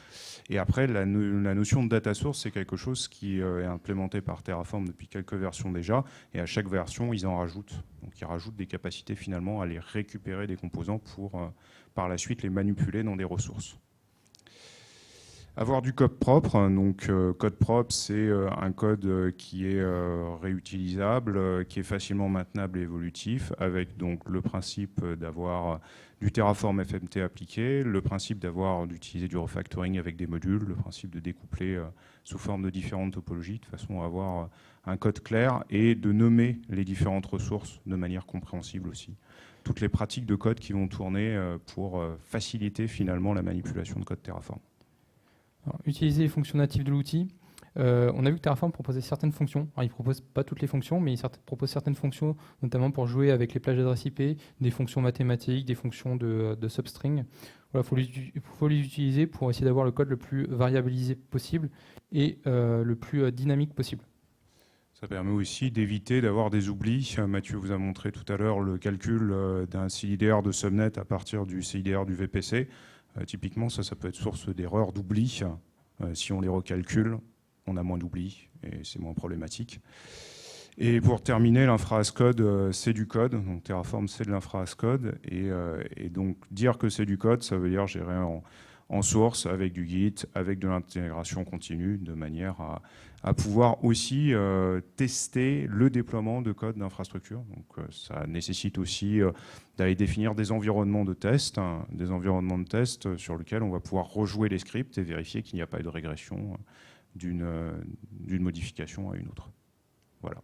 Et après, la notion de data source, c'est quelque chose qui est implémenté par Terraform depuis quelques versions déjà. Et à chaque version, ils en rajoutent. Donc ils rajoutent des capacités finalement à les récupérer des composants pour par la suite les manipuler dans des ressources. Avoir du code propre, donc code propre, c'est un code qui est réutilisable, qui est facilement maintenable et évolutif, avec donc le principe d'avoir du Terraform FMT appliqué, le principe d'utiliser du refactoring avec des modules, le principe de découpler sous forme de différentes topologies, de façon à avoir un code clair et de nommer les différentes ressources de manière compréhensible aussi. Toutes les pratiques de code qui vont tourner pour faciliter finalement la manipulation de code Terraform. Alors, utiliser les fonctions natives de l'outil. On a vu que Terraform proposait certaines fonctions. Alors, il ne propose pas toutes les fonctions, mais il propose certaines fonctions, notamment pour jouer avec les plages d'adresse IP, des fonctions mathématiques, des fonctions de substring. Voilà, faut les utiliser pour essayer d'avoir le code le plus variabilisé possible et le plus dynamique possible. Ça permet aussi d'éviter d'avoir des oublis. Mathieu vous a montré tout à l'heure le calcul d'un CIDR de subnet à partir du CIDR du VPC. Typiquement, ça peut être source d'erreurs, d'oublis. Si on les recalcule, on a moins d'oublis et c'est moins problématique. Et pour terminer, l'infra as code, c'est du code. Donc Terraform, c'est de l'infra as code. Et donc dire que c'est du code, ça veut dire gérer en source avec du Git, avec de l'intégration continue, de manière à pouvoir aussi tester le déploiement de code d'infrastructure. Donc ça nécessite aussi d'aller définir des environnements de test, sur lesquels on va pouvoir rejouer les scripts et vérifier qu'il n'y a pas eu de régression d'une modification à une autre. Voilà.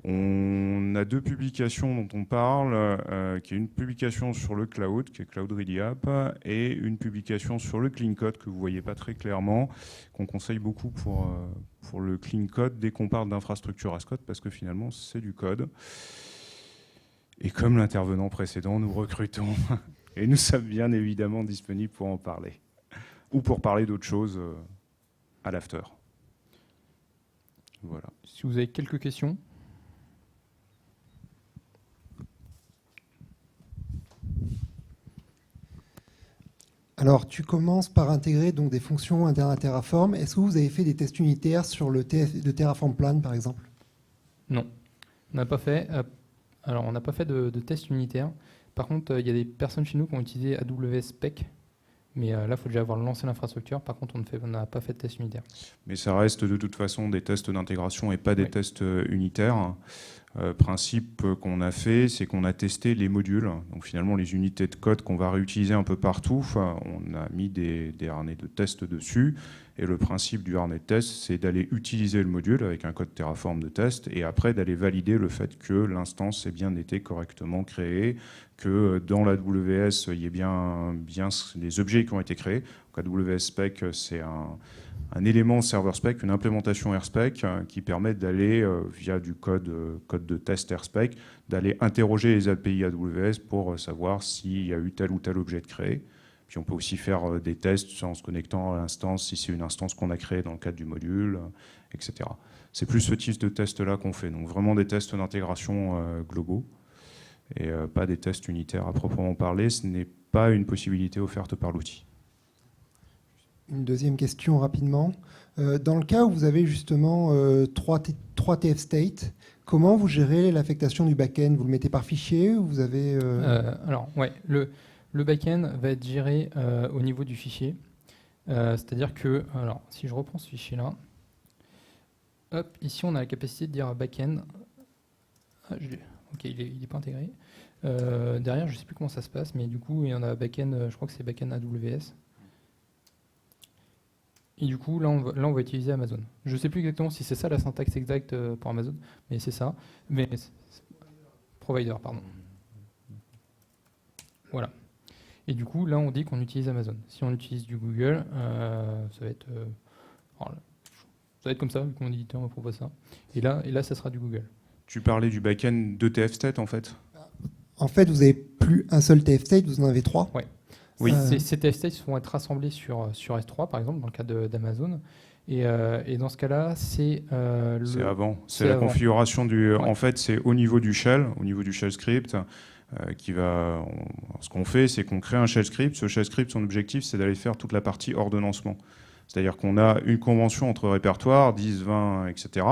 On a deux publications dont on parle, qui est une publication sur le cloud, qui est Cloud Ready App, et une publication sur le clean code que vous ne voyez pas très clairement, qu'on conseille beaucoup pour le clean code dès qu'on parle d'infrastructure as code, parce que finalement c'est du code. Et comme l'intervenant précédent, nous recrutons et nous sommes bien évidemment disponibles pour en parler, ou pour parler d'autres choses à l'after. Voilà. Si vous avez quelques questions. Alors, tu commences par intégrer donc des fonctions internes à Terraform. Est-ce que vous avez fait des tests unitaires sur le Terraform Plan, par exemple? Non, on n'a pas fait. Alors, on n'a pas fait de tests unitaires. Par contre, il y a des personnes chez nous qui ont utilisé AWS Spec. Mais là, il faut déjà avoir lancé l'infrastructure. Par contre, on n'a pas fait de tests unitaires. Mais ça reste de toute façon des tests d'intégration et pas des tests unitaires. Principe qu'on a fait, c'est qu'on a testé les modules. Donc finalement, les unités de code qu'on va réutiliser un peu partout, on a mis des harnais de test dessus. Et le principe du harnais de test, c'est d'aller utiliser le module avec un code Terraform de test et après d'aller valider le fait que l'instance ait bien été correctement créée, que dans l'AWS, il y ait bien les objets qui ont été créés. Donc AWS Spec, c'est un élément server spec, une implémentation AirSpec qui permet d'aller, via du code de test AirSpec, d'aller interroger les API AWS pour savoir s'il y a eu tel ou tel objet de créé. Puis on peut aussi faire des tests en se connectant à l'instance, si c'est une instance qu'on a créée dans le cadre du module, etc. C'est plus ce type de test-là qu'on fait. Donc vraiment des tests d'intégration globaux et pas des tests unitaires à proprement parler. Ce n'est pas une possibilité offerte par l'outil. Une deuxième question rapidement. Dans le cas où vous avez justement 3 TF state, comment vous gérez l'affectation du back-end? Vous le mettez par fichier ou vous avez Alors, ouais, le back-end va être géré au niveau du fichier. C'est-à-dire que, alors, si je reprends ce fichier-là, hop, ici on a la capacité de dire back-end. Ok, il n'est pas intégré. Derrière, je ne sais plus comment ça se passe, mais du coup, il y en a back-end, je crois que c'est back-end AWS. Et du coup, là, on va utiliser Amazon. Je ne sais plus exactement si c'est ça la syntaxe exacte pour Amazon, mais c'est ça. Mais provider, pardon. Voilà. Et du coup, là, on dit qu'on utilise Amazon. Si on utilise du Google, ça va être comme ça, vu que mon éditeur me propose ça. Et là, ça sera du Google. Tu parlais du back-end de TF-State, en fait. En fait, vous n'avez plus un seul TF-State, vous en avez 3. Ouais. Oui. Ces TF-States vont être rassemblés sur S3, par exemple, dans le cas d'Amazon. Et dans ce cas-là, c'est C'est avant. c'est C'est la avant. configuration du. Ouais. En fait, c'est au niveau du shell script, qui va. Ce qu'on fait, c'est qu'on crée un shell script. Ce shell script, son objectif, c'est d'aller faire toute la partie ordonnancement. C'est-à-dire qu'on a une convention entre répertoires, 10, 20, etc.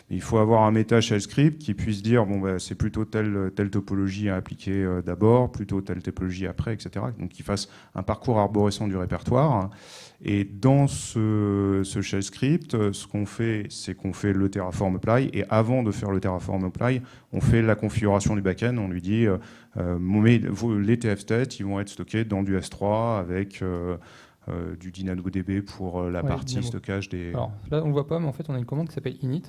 Mais il faut avoir un méta shell script qui puisse dire bon, bah, c'est plutôt telle topologie à appliquer d'abord, plutôt telle topologie après, etc. Donc qu'il fasse un parcours arborescent du répertoire. Et dans ce shell script, ce qu'on fait, c'est qu'on fait le Terraform apply. Et avant de faire le Terraform apply, on fait la configuration du backend. On lui dit les TF-State, ils vont être stockés dans du S3 avec du DynamoDB pour la partie Dynamo. stockage des. Alors là, on ne voit pas, mais en fait, on a une commande qui s'appelle init.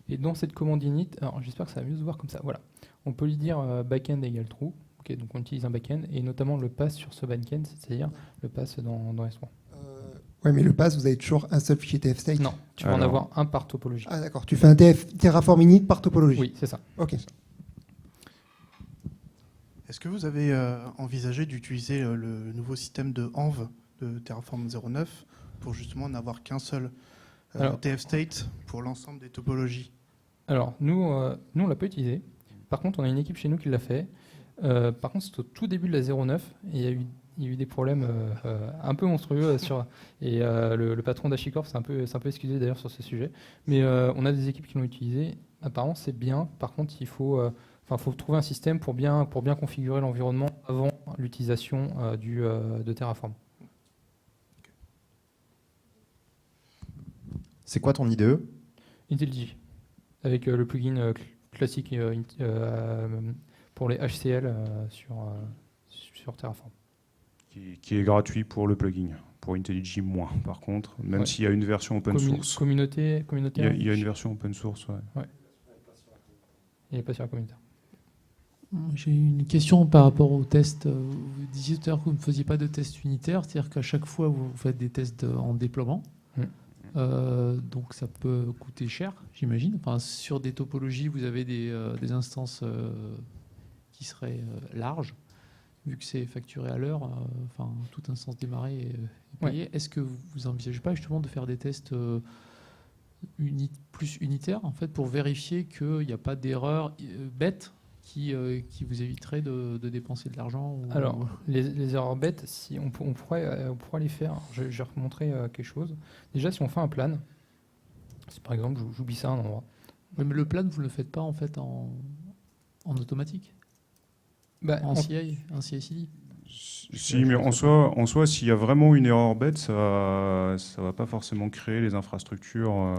Et dans cette commande init, alors j'espère que ça va mieux se voir comme ça. Voilà. On peut lui dire backend égale true. Ok, donc on utilise un backend et notamment le pass sur ce backend, c'est-à-dire le pass dans S3. Oui, mais le pass, vous avez toujours un seul fichier TF-State. Non, tu vas en avoir un par topologie. Ah d'accord, tu fais un Terraform init par topologie. Oui, c'est ça. Ok. Est-ce que vous avez envisagé d'utiliser le nouveau système de Env de Terraform 09 pour justement n'avoir qu'un seul TF-State pour l'ensemble des topologies? Alors, nous on ne l'a pas utilisé. Par contre, on a une équipe chez nous qui l'a fait. Par contre, c'est au tout début de la 09 et il y a eu des problèmes un peu monstrueux et le patron d'HashiCorp s'est un peu excusé d'ailleurs sur ce sujet. Mais on a des équipes qui l'ont utilisé. Apparemment, c'est bien. Par contre, il faut trouver un système pour bien configurer l'environnement avant l'utilisation de Terraform. C'est quoi ton IDE? IntelliJ, avec le plugin classique pour les HCL sur Terraform. Qui est gratuit pour le plugin. Pour IntelliJ, moins, par contre, même Ouais. s'il y a une version open source. Communauté. Il y a une version open source, ouais. Il n'est pas sur la communauté. J'ai une question par rapport aux tests. Vous disiez tout à l'heure que vous ne faisiez pas de tests unitaires, c'est-à-dire qu'à chaque fois, vous faites des tests en déploiement. Donc ça peut coûter cher, j'imagine. Enfin, sur des topologies, vous avez des instances qui seraient larges, vu que c'est facturé à l'heure. Enfin, toute instance démarrée est payée. Ouais. Est-ce que vous n'envisagez pas justement de faire des tests plus unitaires, en fait, pour vérifier qu'il n'y a pas d'erreur bête qui vous éviterait de dépenser de l'argent Alors, les erreurs bêtes, si on pourrait les faire. Je vais remontrer quelque chose. Déjà, si on fait un plan, si par exemple j'oublie ça à un endroit. Oui, mais le plan, vous ne le faites pas en fait en automatique, en CI/CD. Si, mais en soi, s'il y a vraiment une erreur bête, ça va pas forcément créer les infrastructures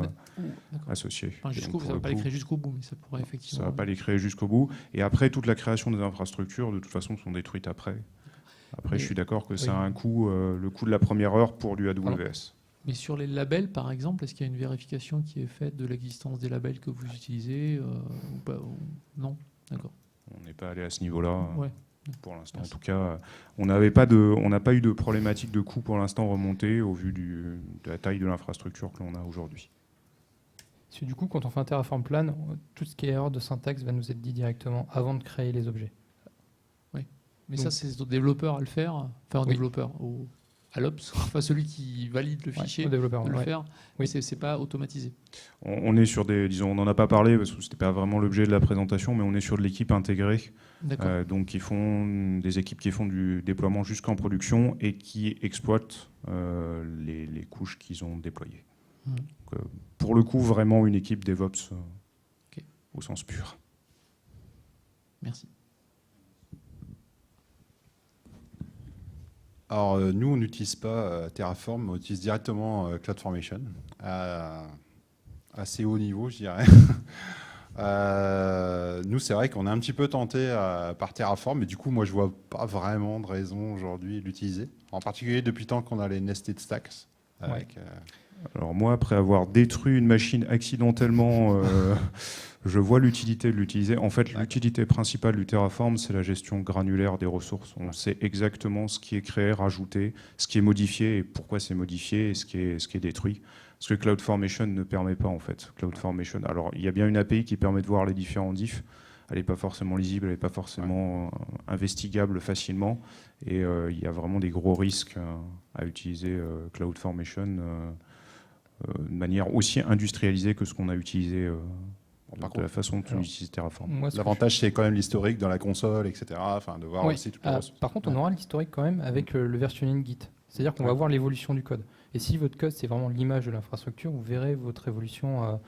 associées. Enfin, ça ne va pas les créer jusqu'au bout, mais ça pourrait effectivement. Ça va pas les créer jusqu'au bout. Et après, toute la création des infrastructures, de toute façon, sont détruites après. Après, je suis d'accord que ça a un coût, le coût de la première heure pour du AWS. Mais sur les labels, par exemple, est-ce qu'il y a une vérification qui est faite de l'existence des labels que vous utilisez ou pas, ou... Non, d'accord. On n'est pas allé à ce niveau-là. Ouais. Pour l'instant, en tout cas, on n'a pas eu de problématique de coût pour l'instant remontée au vu de la taille de l'infrastructure que l'on a aujourd'hui. Parce que du coup, quand on fait un Terraform plan, tout ce qui est erreur de syntaxe va nous être dit directement avant de créer les objets. Oui, mais donc, ça, c'est au développeur à le faire, enfin au développeur, à l'Ops, enfin celui qui valide le fichier, au développeur, de le faire. Oui, c'est pas automatisé. On est sur on n'en a pas parlé parce que c'était pas vraiment l'objet de la présentation, mais on est sur de l'équipe intégrée. Donc des équipes qui font du déploiement jusqu'en production et qui exploitent les couches qu'ils ont déployées. Donc, pour le coup, vraiment une équipe DevOps au sens pur. Merci. Alors, nous, on n'utilise pas Terraform, on utilise directement CloudFormation à assez haut niveau, je dirais. Nous, c'est vrai qu'on est un petit peu tenté par Terraform, mais du coup, moi, je vois pas vraiment de raison aujourd'hui de l'utiliser. En particulier depuis le temps qu'on a les nested stacks. Alors moi, après avoir détruit une machine accidentellement, je vois l'utilité de l'utiliser. En fait, l'utilité principale du Terraform, c'est la gestion granulaire des ressources. On sait exactement ce qui est créé, rajouté, ce qui est modifié et pourquoi c'est modifié et ce qui est détruit. Ce que CloudFormation ne permet pas en fait. CloudFormation. Alors, il y a bien une API qui permet de voir les différents diffs. Elle n'est pas forcément lisible, elle n'est pas forcément investigable facilement. Et il y a vraiment des gros risques à utiliser CloudFormation de manière aussi industrialisée que ce qu'on a utilisé de la façon dont on utilise Terraform. L'avantage, c'est quand même l'historique dans la console, etc. Enfin, de voir aussi toutes les ressources. Par contre, on aura l'historique quand même avec le versionning Git. C'est-à-dire qu'on va voir l'évolution du code. Et si votre code, c'est vraiment l'image de l'infrastructure, vous verrez votre évolution,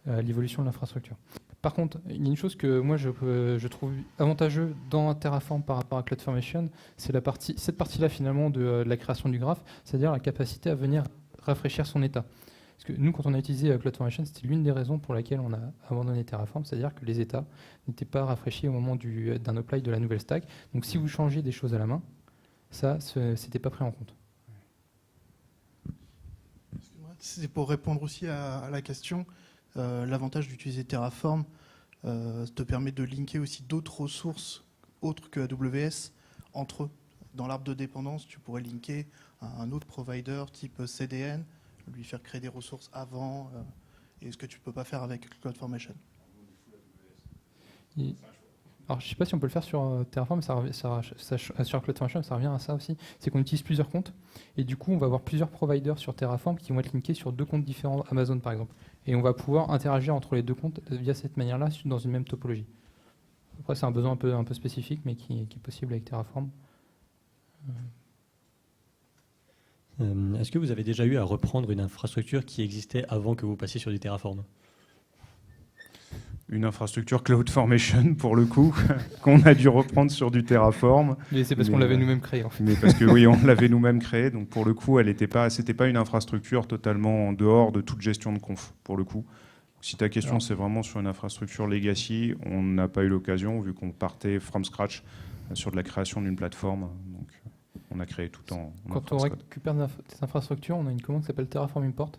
l'évolution de l'infrastructure. Par contre, il y a une chose que moi je trouve avantageeux dans Terraform par rapport à CloudFormation, c'est cette partie-là finalement de la création du graphe, c'est-à-dire la capacité à venir rafraîchir son état. Parce que nous, quand on a utilisé CloudFormation, c'était l'une des raisons pour laquelle on a abandonné Terraform, c'est-à-dire que les états n'étaient pas rafraîchis au moment d'un apply de la nouvelle stack. Donc si vous changez des choses à la main, ça, c'était pas pris en compte. C'est pour répondre aussi à la question. L'avantage d'utiliser Terraform te permet de linker aussi d'autres ressources autres que AWS entre eux. Dans l'arbre de dépendance, tu pourrais linker à un autre provider type CDN, lui faire créer des ressources avant, et ce que tu ne peux pas faire avec CloudFormation. Alors, je ne sais pas si on peut le faire sur Terraform, sur CloudFormation, ça revient à ça aussi. C'est qu'on utilise plusieurs comptes, et du coup, on va avoir plusieurs providers sur Terraform qui vont être linkés sur 2 comptes différents Amazon, par exemple. Et on va pouvoir interagir entre les 2 comptes via cette manière-là, dans une même topologie. Après, c'est un besoin un peu spécifique, mais qui est possible avec Terraform. Est-ce que vous avez déjà eu à reprendre une infrastructure qui existait avant que vous passiez sur du Terraform ? Une infrastructure CloudFormation, pour le coup, qu'on a dû reprendre sur du Terraform. Mais c'est parce qu'on l'avait nous-mêmes créé, en fait. Mais parce que oui, on l'avait nous-mêmes créé. Donc pour le coup, c'était pas une infrastructure totalement en dehors de toute gestion de conf, pour le coup. Si ta question, c'est vraiment sur une infrastructure legacy, on n'a pas eu l'occasion, vu qu'on partait from scratch sur de la création d'une plateforme. Donc on a créé tout en Quand on récupère des infrastructures, on a une commande qui s'appelle Terraform Import,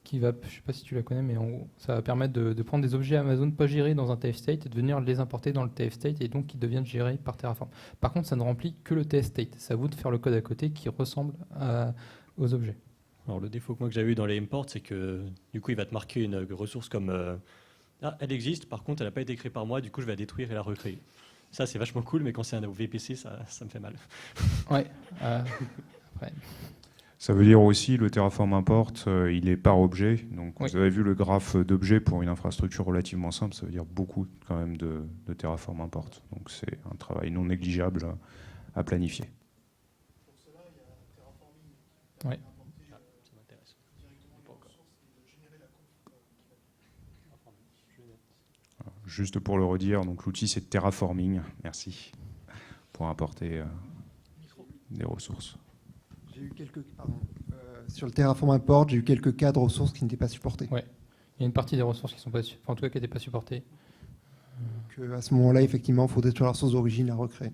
qui va, je ne sais pas si tu la connais, mais en gros, ça va permettre de prendre des objets Amazon pas gérés dans un TF state et de venir les importer dans le TF state et donc qui deviennent gérés par Terraform. Par contre, ça ne remplit que le TF state. C'est à vous de faire le code à côté qui ressemble aux objets. Alors le défaut que moi que j'avais eu dans les imports, c'est que du coup il va te marquer une ressource comme elle existe, par contre elle n'a pas été créée par moi, du coup je vais la détruire et la recréer. Ça c'est vachement cool, mais quand c'est un VPC, ça me fait mal. Ouais. Ça veut dire aussi le Terraform Import, il est par objet. Donc vous avez vu le graphe d'objets pour une infrastructure relativement simple, ça veut dire beaucoup quand même de Terraform Import. Donc c'est un travail non négligeable à planifier. Pour cela, il y a Terraforming. Ouais. Ça m'intéresse. Juste pour le redire, donc l'outil c'est Terraforming, merci, pour importer des ressources. J'ai eu sur le Terraform Import, j'ai eu quelques cas de ressources qui n'étaient pas supportées. Ouais. Il y a une partie des ressources qui sont pas, en tout cas qui n'étaient pas supportées. Donc, à ce moment-là, effectivement, il faut détruire la ressource d'origine et la recréer.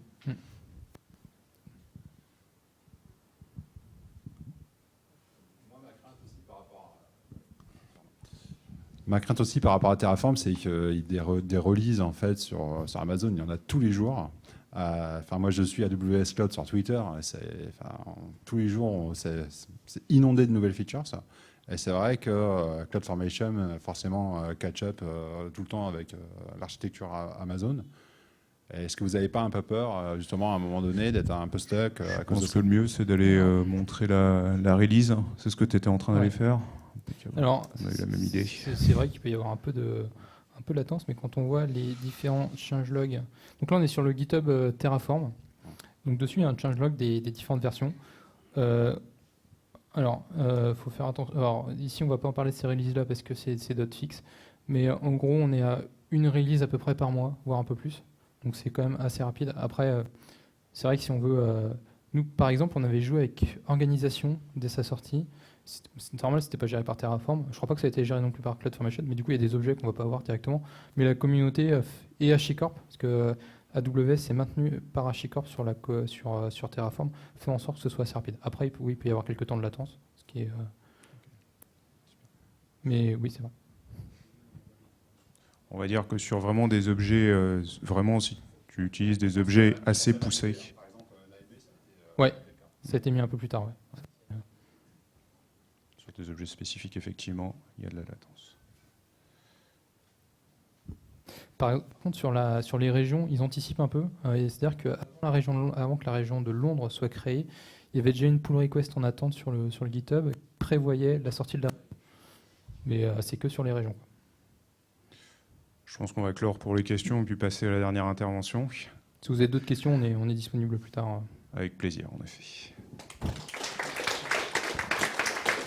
Ma crainte aussi par rapport à Terraform, c'est qu'il y ait des releases en fait, sur Amazon, il y en a tous les jours. Moi, je suis AWS Cloud sur Twitter. Tous les jours, c'est inondé de nouvelles features. Ça. Et c'est vrai que CloudFormation, forcément, catch-up tout le temps avec l'architecture Amazon. Est-ce que vous n'avez pas un peu peur, justement, à un moment donné, d'être un peu stuck Je pense que le mieux, c'est d'aller montrer la release. C'est ce que tu étais en train d'aller faire. Alors, on a eu la même idée. C'est vrai qu'il peut y avoir un peu de latence, mais quand on voit les différents changelogs, donc là on est sur le GitHub Terraform, donc dessus il y a un changelog des différentes versions. Faut faire attention. Alors ici on va pas en parler de ces releases là parce que c'est .fix, mais en gros on est à une release à peu près par mois, voire un peu plus, donc c'est quand même assez rapide. Après c'est vrai que si on veut, nous par exemple on avait joué avec organisation dès sa sortie. C'est normal, c'était pas géré par Terraform. Je crois pas que ça a été géré non plus par CloudFormation, mais du coup, il y a des objets qu'on va pas avoir directement. Mais la communauté et HashiCorp, parce que AWS est maintenu par HashiCorp sur Terraform, fait en sorte que ce soit assez rapide. Après, oui, il peut y avoir quelques temps de latence, ce qui est. Mais oui, c'est vrai. On va dire que sur vraiment des objets, vraiment si tu utilises des objets assez poussés. Ouais, ça a été mis un peu plus tard. Ouais. Sur des objets spécifiques, effectivement, il y a de la latence. Par contre, sur les régions, ils anticipent un peu. C'est-à-dire qu'avant que la région de Londres soit créée, il y avait déjà une pull request en attente sur le GitHub qui prévoyait la sortie de la... Mais c'est que sur les régions. Je pense qu'on va clore pour les questions et puis passer à la dernière intervention. Si vous avez d'autres questions, on est disponible plus tard. Avec plaisir, en effet.